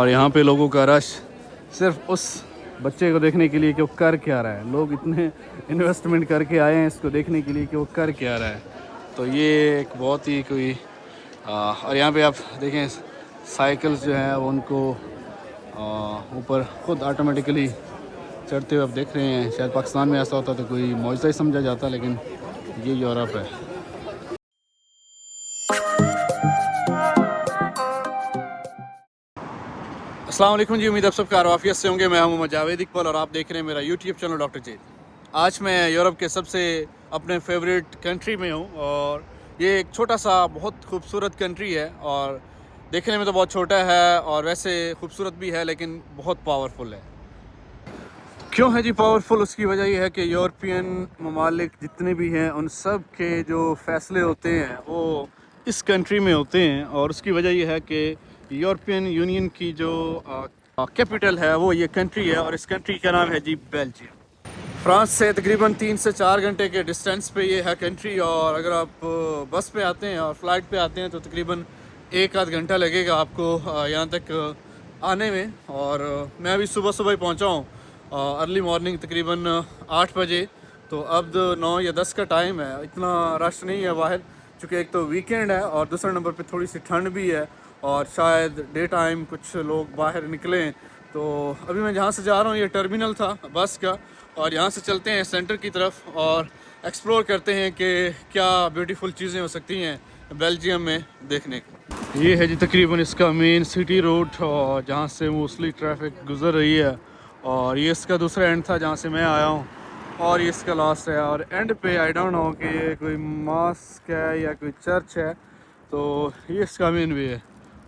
और यहाँ पे लोगों का रश सिर्फ उस बच्चे को देखने के लिए कि वो कर क्या रहा है। लोग इतने इन्वेस्टमेंट करके आए हैं इसको देखने के लिए कि वो कर क्या रहा है। तो ये एक बहुत ही कोई और यहाँ पे आप देखें साइकिल्स जो हैं वो उनको ऊपर खुद ऑटोमेटिकली चढ़ते हुए आप देख रहे हैं। शायद पाकिस्तान में ऐसा होता तो कोई मौजज़ा ही समझा जाता, लेकिन ये यूरोप है। अस्सलाम वालेकुम जी, उम्मीद आप सब आफियत से होंगे। मैं हूं मोहम्मद जावेद इकबाल और आप देख रहे हैं मेरा यूट्यूब चैनल डॉक्टर जेद। आज मैं यूरोप के सबसे अपने फेवरेट कंट्री में हूं और ये एक छोटा सा बहुत खूबसूरत कंट्री है और देखने में तो बहुत छोटा है और वैसे खूबसूरत भी है, लेकिन बहुत पावरफुल है। क्यों है जी पावरफुल? उसकी वजह यह है कि यूरोपियन ममालिक जितने भी हैं उन सब के जो फ़ैसले होते हैं वो इस कंट्री में होते हैं। और उसकी वजह यह है कि यूरोपियन यूनियन की जो कैपिटल है वो ये कंट्री है और इस कंट्री का नाम है जी बेल्जियम। फ्रांस से तकरीबन 3 से 4 घंटे के डिस्टेंस पे ये है कंट्री। और अगर आप बस पे आते हैं और फ्लाइट पे आते हैं तो तकरीबन 1 आध घंटा लगेगा आपको यहाँ तक आने में। और मैं अभी सुबह सुबह ही पहुँचा हूँ अर्ली मॉर्निंग तकरीबन 8 बजे। तो अब 9 या 10 का टाइम है, इतना रश नहीं है बाहर, चूँकि एक तो वीकेंड है और दूसरा नंबर पे थोड़ी सी ठंड भी है और शायद डे टाइम कुछ लोग बाहर निकलें। तो अभी मैं जहाँ से जा रहा हूँ ये टर्मिनल था बस का और यहाँ से चलते हैं सेंटर की तरफ और एक्सप्लोर करते हैं कि क्या ब्यूटीफुल चीज़ें हो सकती हैं बेल्जियम में देखने को। ये है जी तकरीबन इसका मेन सिटी रोड और जहाँ से मोस्टली ट्रैफिक गुजर रही है। और ये इसका दूसरा एंड था जहाँ से मैं आया हूँ और ये इसका लास्ट है। और एंड पे आई डोंट नो कि ये कोई मॉस्क है या कोई चर्च है। तो ये इसका मेन वे है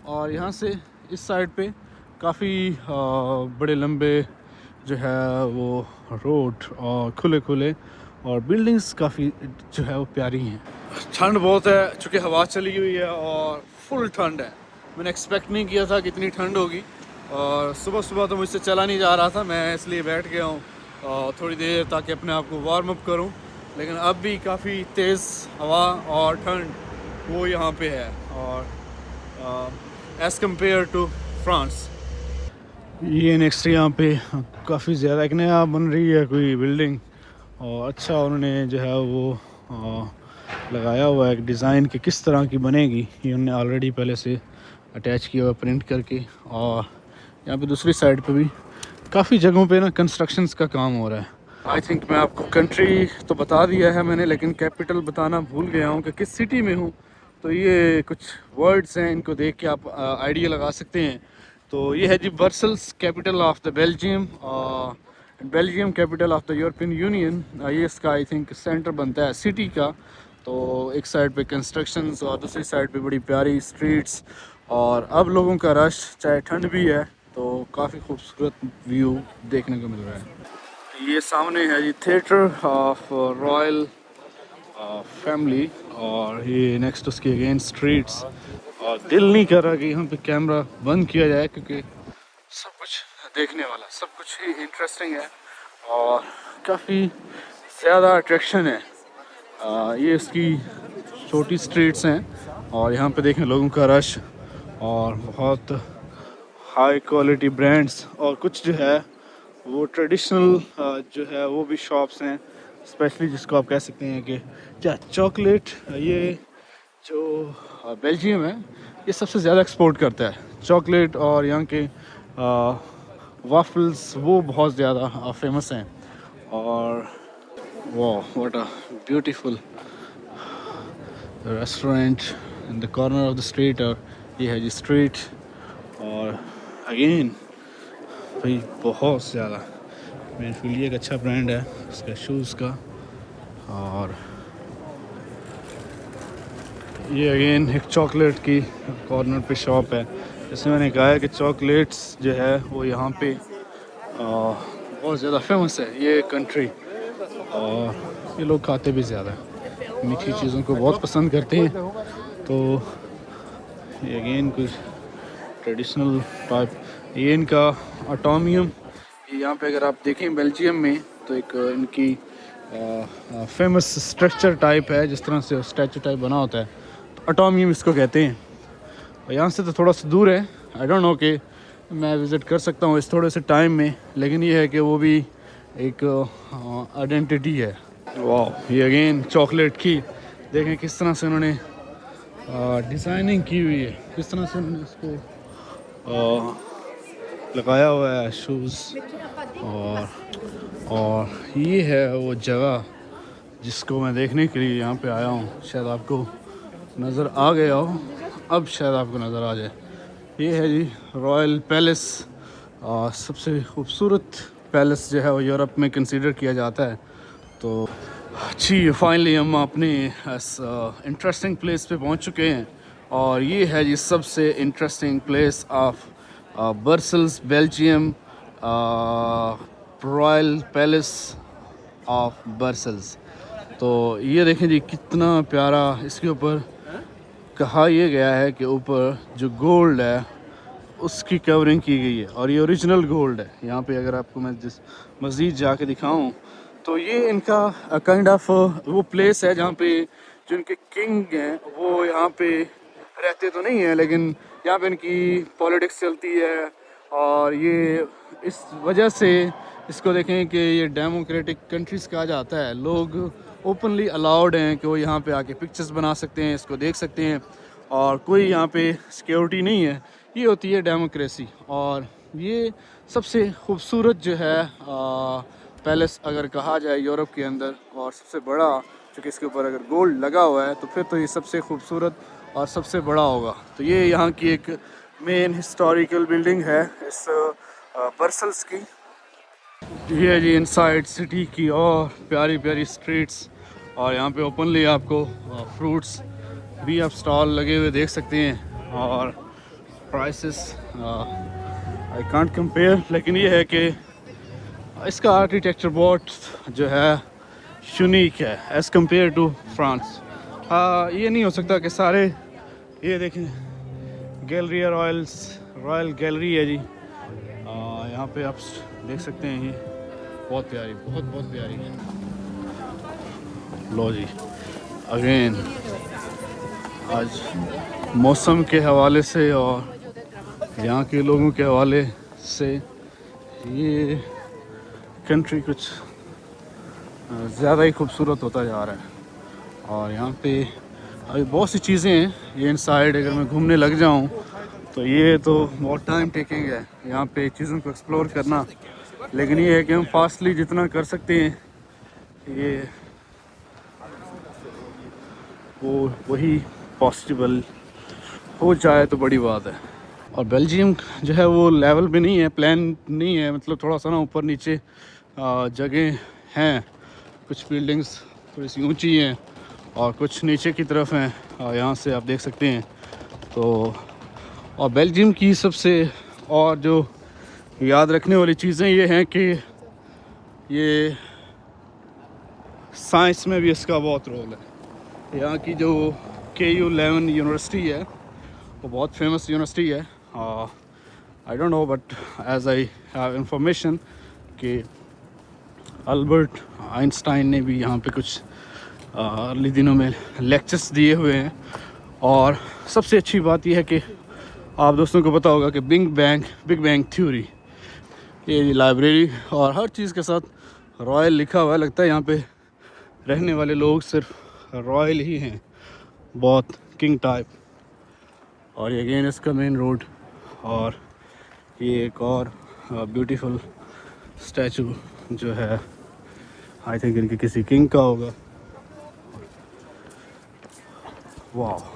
और यहाँ से इस साइड पे काफ़ी बड़े लंबे जो है वो रोड और खुले खुले और बिल्डिंग्स काफ़ी जो है वो प्यारी हैं। ठंड बहुत है चूँकि हवा चली हुई है और फुल ठंड है। मैंने एक्सपेक्ट नहीं किया था कि इतनी ठंड होगी और सुबह सुबह तो मुझसे चला नहीं जा रहा था, मैं इसलिए बैठ गया हूँ थोड़ी देर ताकि अपने आप को वार्म अप करूँ। लेकिन अब भी काफ़ी तेज़ हवा और ठंड वो यहाँ पे है और एज़ कम्पेयर टू फ्रांस। ये नेक्स्ट यहाँ पे काफ़ी ज़्यादा एक नया बन रही है कोई बिल्डिंग और अच्छा उन्होंने जो है वो लगाया हुआ है एक डिज़ाइन कि किस तरह की बनेगी। ये उन्होंने ऑलरेडी पहले से अटैच किया हुआ प्रिंट करके। और यहाँ पे दूसरी साइड पे भी काफ़ी जगहों पे ना कंस्ट्रक्शंस का काम हो रहा है। आई थिंक मैं आपको कंट्री तो बता दिया है मैंने, लेकिन कैपिटल बताना भूल गया हूँ कि किस सिटी में हूँ। तो ये कुछ वर्ड्स हैं, इनको देख के आप आइडिया लगा सकते हैं। तो ये है जी Brussels, capital of the Belgium, Belgium capital of the European Union. ये इसका आई थिंक सेंटर बनता है सिटी का। तो एक साइड पे कंस्ट्रक्शंस और दूसरी साइड पे बड़ी प्यारी स्ट्रीट्स और अब लोगों का रश, चाहे ठंड भी है तो काफ़ी खूबसूरत व्यू देखने को मिल रहा है। ये सामने है जी थिएटर ऑफ रॉयल फैमिली और ये नेक्स्ट उसकी अगेन स्ट्रीट्स। और दिल नहीं कर रहा कि यहाँ पे कैमरा बंद किया जाए क्योंकि सब कुछ देखने वाला, सब कुछ ही इंटरेस्टिंग है और काफ़ी ज़्यादा अट्रैक्शन है। ये इसकी छोटी स्ट्रीट्स हैं और यहाँ पे देखें लोगों का रश और बहुत हाई क्वालिटी ब्रांड्स और कुछ जो है वो ट्रेडिशनल जो है वो भी शॉप्स हैं, स्पेशली जिसको आप कह सकते हैं कि क्या चॉकलेट। ये जो बेल्जियम है ये सबसे ज़्यादा एक्सपोर्ट करता है चॉकलेट और यहाँ के वाफल्स वो बहुत ज़्यादा फेमस हैं। और वाह what a beautiful restaurant in the corner of the street. और ये है जी स्ट्रीट और अगेन भाई बहुत ज़्यादा मेरे फील ये एक अच्छा ब्रांड है उसका शूज़ का। और ये अगेन एक चॉकलेट की कॉर्नर पे शॉप है। जैसे मैंने कहा है कि चॉकलेट्स जो है वो यहाँ पे बहुत ज़्यादा फेमस है ये कंट्री और ये लोग खाते भी ज़्यादा हैं, मीठी चीज़ों को बहुत पसंद करते हैं। तो ये अगेन कुछ ट्रेडिशनल टाइप, ये इनका अटोमियम। यहाँ पे अगर आप देखें बेल्जियम में तो एक इनकी फेमस स्ट्रक्चर टाइप है, जिस तरह से स्टैचू टाइप बना होता है तो अटोमियम इसको कहते हैं। और यहाँ से तो थोड़ा सा दूर है, आई डोंट नो कि मैं विज़िट कर सकता हूँ इस थोड़े से टाइम में, लेकिन ये है कि वो भी एक आइडेंटिटी है। वाह, ये अगेन चॉकलेट की देखें किस तरह से उन्होंने डिज़ाइनिंग की हुई है, किस तरह से उन्होंने इसको लगाया हुआ है शूज़। और ये है वो जगह जिसको मैं देखने के लिए यहाँ पे आया हूँ। शायद आपको नज़र आ गया हो, अब शायद आपको नज़र आ जाए। ये है जी रॉयल पैलेस, सबसे खूबसूरत पैलेस जो है वो यूरोप में कंसीडर किया जाता है। तो जी फाइनली हम अपने इस इंटरेस्टिंग प्लेस पे पहुंच चुके हैं, और ये है जी सबसे interesting place of Brussels, Belgium, royal palace of Brussels. तो ये देखें जी कितना प्यारा, इसके ऊपर कहा यह गया है कि ऊपर जो गोल्ड है उसकी कवरिंग की गई है, और ये ओरिजिनल गोल्ड है। यहाँ पे अगर आपको मैं जिस मज़ीद जाके दिखाऊं तो ये इनका काइंड ऑफ वो प्लेस है जहाँ पे जो इनके किंग हैं वो यहाँ पे रहते तो नहीं है, लेकिन यहाँ पे इनकी पॉलिटिक्स चलती है। और ये इस वजह से इसको देखें कि ये डेमोक्रेटिक कंट्रीज़ कहा जाता है। लोग ओपनली अलाउड हैं कि वो यहाँ पे आके पिक्चर्स बना सकते हैं, इसको देख सकते हैं, और कोई यहाँ पे सिक्योरिटी नहीं है। ये होती है डेमोक्रेसी। और ये सबसे खूबसूरत जो है पैलेस अगर कहा जाए यूरोप के अंदर, और सबसे बड़ा, क्योंकि इसके ऊपर अगर गोल्ड लगा हुआ है तो फिर तो ये सबसे खूबसूरत और सबसे बड़ा होगा। तो ये यहाँ की एक मेन हिस्टोरिकल बिल्डिंग है इस ब्रसेल्स की। ये है जी इनसाइड सिटी की और प्यारी प्यारी स्ट्रीट्स, और यहाँ पे ओपनली आपको फ्रूट्स भी आप स्टॉल लगे हुए देख सकते हैं। और प्राइसेस आई कांट कंपेयर, लेकिन ये है कि इसका आर्किटेक्चर बहुत जो है यूनिक है एज़ कम्पेयर टू फ्रांस। ये नहीं हो सकता कि सारे, ये देखें गैलरी रॉयल गैलरी है जी, यहाँ पे आप देख सकते हैं। ये बहुत प्यारी, बहुत बहुत प्यारी है। लो जी अगेन आज मौसम के हवाले से और यहाँ के लोगों के हवाले से ये कंट्री कुछ ज़्यादा ही खूबसूरत होता जा रहा है। और यहाँ पे अभी बहुत सी चीज़ें हैं। ये इनसाइड अगर मैं घूमने लग जाऊँ तो ये तो बहुत टाइम टेकिंग है यहाँ पे चीज़ों को एक्सप्लोर करना, लेकिन ये है कि हम फास्टली जितना कर सकते हैं ये वही पॉसिबल हो जाए तो बड़ी बात है। और बेल्जियम जो है वो लेवल पे नहीं है, प्लान नहीं है, मतलब थोड़ा सा ना ऊपर नीचे जगह हैं। कुछ बिल्डिंग्स थोड़ी सी ऊंची हैं और कुछ नीचे की तरफ हैं, यहाँ से आप देख सकते हैं। तो और बेल्जियम की सबसे और जो याद रखने वाली चीज़ें ये हैं कि ये साइंस में भी इसका बहुत रोल है। यहाँ की जो KU11 यूनिवर्सिटी है वो बहुत फेमस यूनिवर्सिटी है। I don't know but as I have information कि अल्बर्ट आइंस्टाइन ने भी यहाँ पे कुछ अर्ली दिनों में लेक्चर्स दिए हुए हैं। और सबसे अच्छी बात यह है कि आप दोस्तों को पता होगा कि बिग बैंग थ्योरी, ये लाइब्रेरी और हर चीज़ के साथ रॉयल लिखा हुआ है। लगता है यहाँ पे रहने वाले लोग सिर्फ रॉयल ही हैं, बहुत किंग टाइप। और ये अगेन इसका मेन रोड, और ये एक और ब्यूटीफुल स्टैचू जो है आई थिंक इनके किसी किंग का होगा। वाह।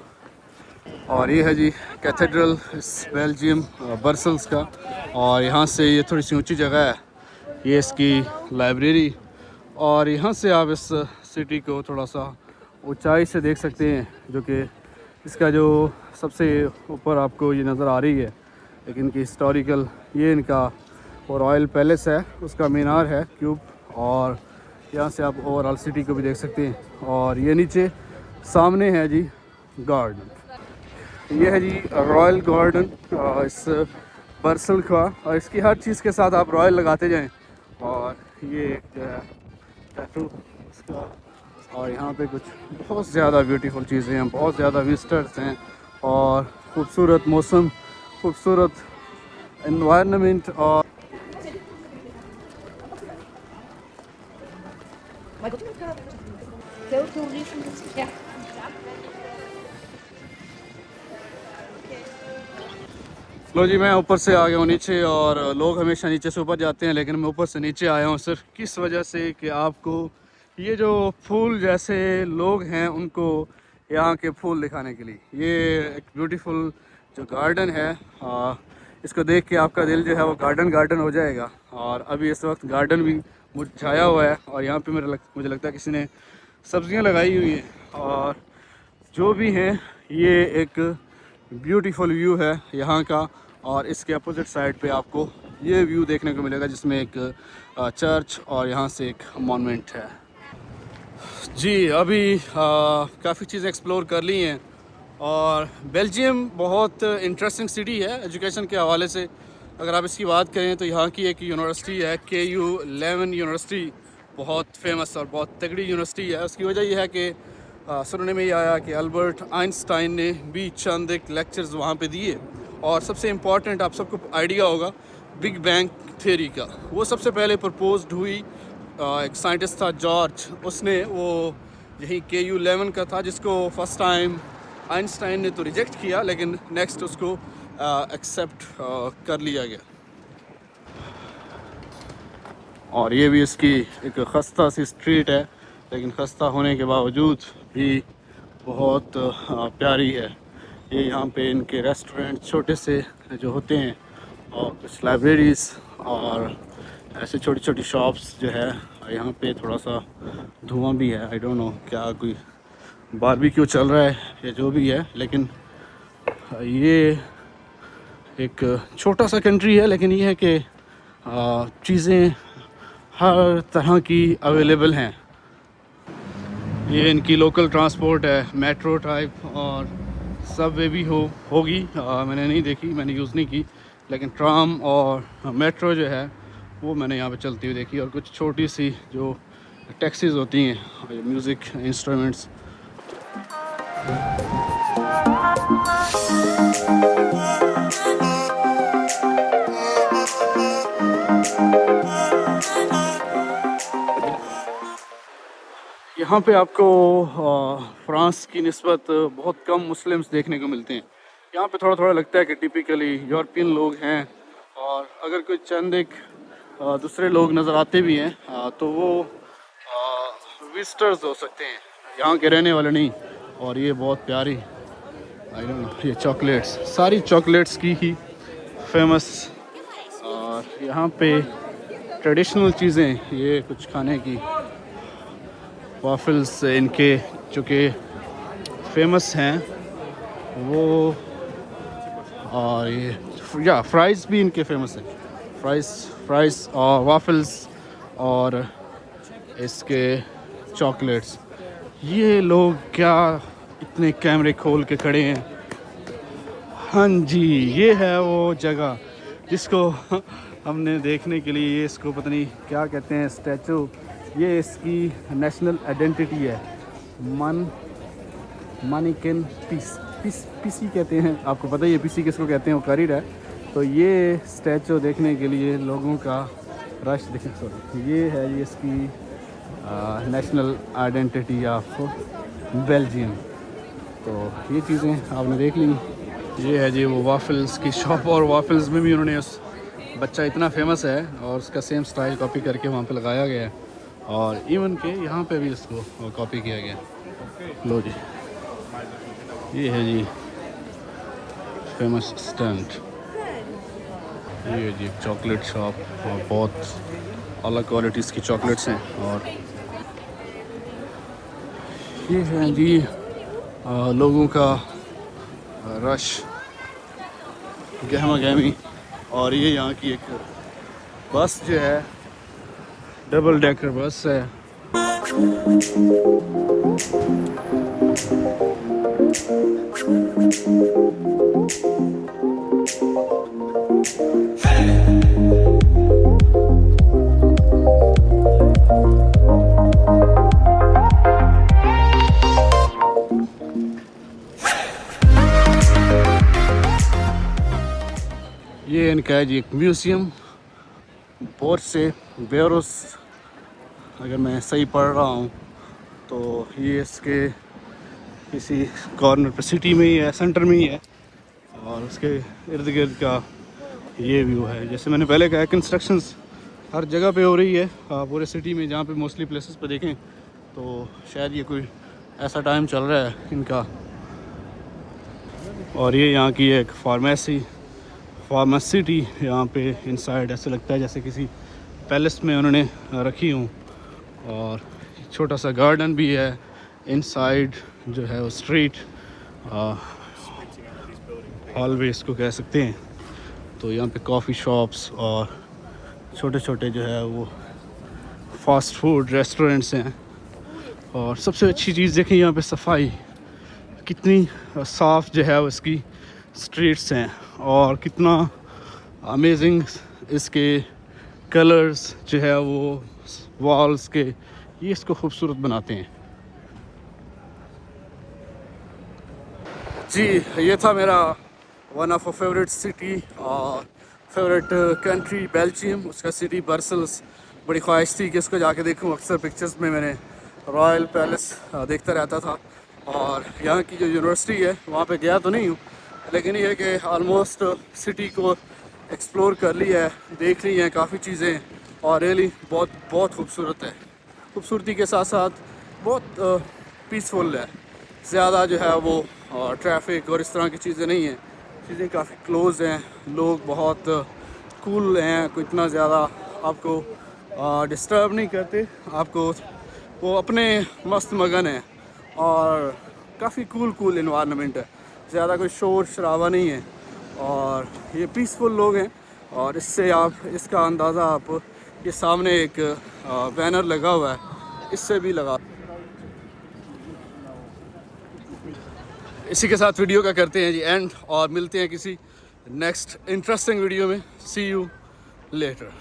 और ये है जी कैथेड्रल बेल्जियम ब्रसेल्स का, और यहाँ से ये थोड़ी सी ऊंची जगह है, ये इसकी लाइब्रेरी। और यहाँ से आप इस सिटी को थोड़ा सा ऊंचाई से देख सकते हैं, जो कि इसका जो सबसे ऊपर आपको ये नज़र आ रही है। लेकिन इनकी हिस्टोरिकल ये इनका वो रॉयल पैलेस है, उसका मीनार है क्यूब, और यहाँ से आप ओवरऑल सिटी को भी देख सकते हैं। और ये नीचे सामने है जी गार्डन, ये है जी रॉयल गार्डन इस ब्रसेल का। और इसकी हर चीज़ के साथ आप रॉयल लगाते जाएं। और ये जो है टैटू उसका, और यहाँ पे कुछ बहुत ज़्यादा ब्यूटीफुल चीज़ें हैं, बहुत ज़्यादा विजिटर्स हैं, और ख़ूबसूरत मौसम, खूबसूरत एनवायरनमेंट और लो जी, मैं ऊपर से आ गया हूँ नीचे। और लोग हमेशा नीचे से ऊपर जाते हैं, लेकिन मैं ऊपर से नीचे आया हूँ सिर्फ किस वजह से कि आपको ये जो फूल जैसे लोग हैं उनको यहाँ के फूल दिखाने के लिए। ये एक ब्यूटीफुल जो गार्डन है, इसको देख के आपका दिल जो है वो गार्डन गार्डन हो जाएगा। और अभी इस वक्त गार्डन भी मुरझाया हुआ है और यहाँ पे मुझे लगता है किसी ने सब्जियाँ लगाई हुई हैं। और जो भी हैं, ये एक ब्यूटीफुल व्यू है यहाँ का। और इसके अपोजिट साइड पे आपको ये व्यू देखने को मिलेगा जिसमें एक चर्च और यहाँ से एक मॉन्यूमेंट है। जी, अभी काफ़ी चीज़ें एक्सप्लोर कर ली हैं। और बेल्जियम बहुत इंटरेस्टिंग सिटी है एजुकेशन के हवाले से। अगर आप इसकी बात करें तो यहाँ की एक यूनिवर्सिटी है KU लेवन यूनिवर्सिटी, बहुत फेमस और बहुत तगड़ी यूनिवर्सिटी है। उसकी वजह यह है कि सुनने में ये आया कि अल्बर्ट आइंस्टाइन ने भी चंद एक लेक्चर्स वहाँ पे दिए। और सबसे इम्पॉर्टेंट, आप सबको आइडिया होगा बिग बैंग थ्योरी का, वो सबसे पहले प्रपोज्ड हुई एक साइंटिस्ट था जॉर्ज, उसने वो यही KU लेवन का था, जिसको फर्स्ट टाइम आइंस्टाइन ने तो रिजेक्ट किया, लेकिन नेक्स्ट उसको एक्सेप्ट कर लिया गया। और ये भी इसकी एक खस्ता सी स्ट्रीट है, लेकिन खस्ता होने के बावजूद भी बहुत प्यारी है। ये यहाँ पे इनके रेस्टोरेंट छोटे से जो होते हैं और कुछ लाइब्रेरीज़ और ऐसे छोटी छोटी शॉप्स जो है। यहाँ पे थोड़ा सा धुआं भी है, आई डोंट नो क्या कोई बारबेक्यू चल रहा है या जो भी है। लेकिन ये एक छोटा सा कंट्री है, लेकिन ये है कि चीज़ें हर तरह की अवेलेबल हैं। ये इनकी लोकल ट्रांसपोर्ट है, मेट्रो टाइप, और सबवे भी होगी। मैंने नहीं देखी, मैंने यूज़ नहीं की, लेकिन ट्राम और मेट्रो जो है वो मैंने यहाँ पे चलती हुई देखी। और कुछ छोटी सी जो टैक्सीज़ होती हैं, म्यूज़िक इंस्ट्रूमेंट्स। यहाँ पे आपको फ्रांस की निस्बत बहुत कम मुस्लिम्स देखने को मिलते हैं। यहाँ पे थोड़ा थोड़ा लगता है कि टिपिकली यूरोपियन लोग हैं। और अगर कोई चंद एक दूसरे लोग नज़र आते भी हैं तो वो विजिटर्स हो सकते हैं, यहाँ के रहने वाले नहीं। और ये बहुत प्यारी, आई डोंट नो, ये चॉकलेट्स, सारी चॉकलेट्स की ही फेमस। और यहाँ पे ट्रेडिशनल चीज़ें, ये कुछ खाने की वाफल्स इनके जो कि फेमस हैं वो। और ये या फ्राइज़ भी इनके फेमस हैं, फ्राइज़ और वाफल्स और इसके चॉकलेट्स। ये लोग क्या इतने कैमरे खोल के खड़े हैं। हाँ जी, ये है वो जगह जिसको हमने देखने के लिए, ये इसको पता नहीं क्या कहते हैं, स्टैचू, ये इसकी नेशनल आइडेंटिटी है। मानिकेन पीसी कहते हैं, आपको पता ही है पीसी किसको कहते हैं, वो करीड है। तो ये स्टैचू देखने के लिए लोगों का रश देखें। सॉरी, ये है ये इसकी नेशनल आइडेंटिटी ऑफ बेल्जियम। तो ये चीज़ें आपने देख ली। ये है जी वो वाफल्स की शॉप, और वाफल्स में भी उन्होंने उस बच्चा इतना फेमस है और उसका सेम स्टाइल कॉपी करके वहाँ पे लगाया गया है। और इवन के यहाँ पे भी इसको कॉपी किया गया। लो जी, ये है जी फेमस स्टैंड। ये जी चॉकलेट शॉप, और बहुत अलग क्वालिटीज़ की चॉकलेट्स हैं। और ये है जी लोगों का रश, गहमा गहमी। और ये यहाँ की एक बस जो है, डबल डेकर बस है। ये इनका है जी एक म्यूज़ियम, बोर्से बेरोस, अगर मैं सही पढ़ रहा हूँ तो ये इसके किसी कॉर्नर पर सिटी में ही है, सेंटर में ही है, और उसके इर्द गिर्द का ये व्यू है। जैसे मैंने पहले कहा, कंस्ट्रक्शंस हर जगह पे हो रही है पूरे सिटी में, जहाँ पे मोस्टली प्लेसेस पे देखें तो शायद ये कोई ऐसा टाइम चल रहा है इनका। और ये यहाँ की एक फार्मेसिटी यहाँ पे इनसाइड ऐसा लगता है जैसे किसी पैलेस में उन्होंने रखी हूँ। और छोटा सा गार्डन भी है इनसाइड, जो है वो स्ट्रीट हॉलवे इसको कह सकते हैं। तो यहाँ पे कॉफ़ी शॉप्स और छोटे छोटे जो है वो फास्ट फूड रेस्टोरेंट्स हैं। और सबसे अच्छी चीज़ देखें यहाँ पे सफाई, कितनी साफ़ जो है वो इसकी स्ट्रीट्स हैं, और कितना अमेजिंग इसके कलर्स जो है वो वॉल्स के, ये इसको खूबसूरत बनाते हैं। जी, ये था मेरा one of a favourite city और फेवरेट कंट्री बेल्जियम, उसका सिटी ब्रसेल्स। बड़ी ख्वाहिश थी कि इसको जाके देखूं। अक्सर पिक्चर्स में मैंने रॉयल पैलेस देखता रहता था, और यहाँ की जो यूनिवर्सिटी है वहाँ पे गया तो नहीं हूँ, लेकिन ये है कि ऑलमोस्ट सिटी को एक्सप्लोर कर लिया है, देख ली हैं काफ़ी चीज़ें, और रियली बहुत बहुत खूबसूरत है। खूबसूरती के साथ साथ बहुत पीसफुल है, ज़्यादा जो है वो ट्रैफिक और इस तरह की चीज़ें नहीं हैं। चीज़ें काफ़ी क्लोज़ हैं, लोग बहुत कूल हैं, कोई इतना ज़्यादा आपको डिस्टर्ब नहीं करते, आपको वो अपने मस्त मगन है, और काफ़ी कूल इन्वायरमेंट है, ज़्यादा कोई शोर शराबा नहीं है, और ये पीसफुल लोग हैं। और इससे आप इसका अंदाज़ा आप ये सामने एक बैनर लगा हुआ है, इससे भी लगा। इसी के साथ वीडियो का करते हैं जी एंड, और मिलते हैं किसी नेक्स्ट इंटरेस्टिंग वीडियो में। सी यू लेटर।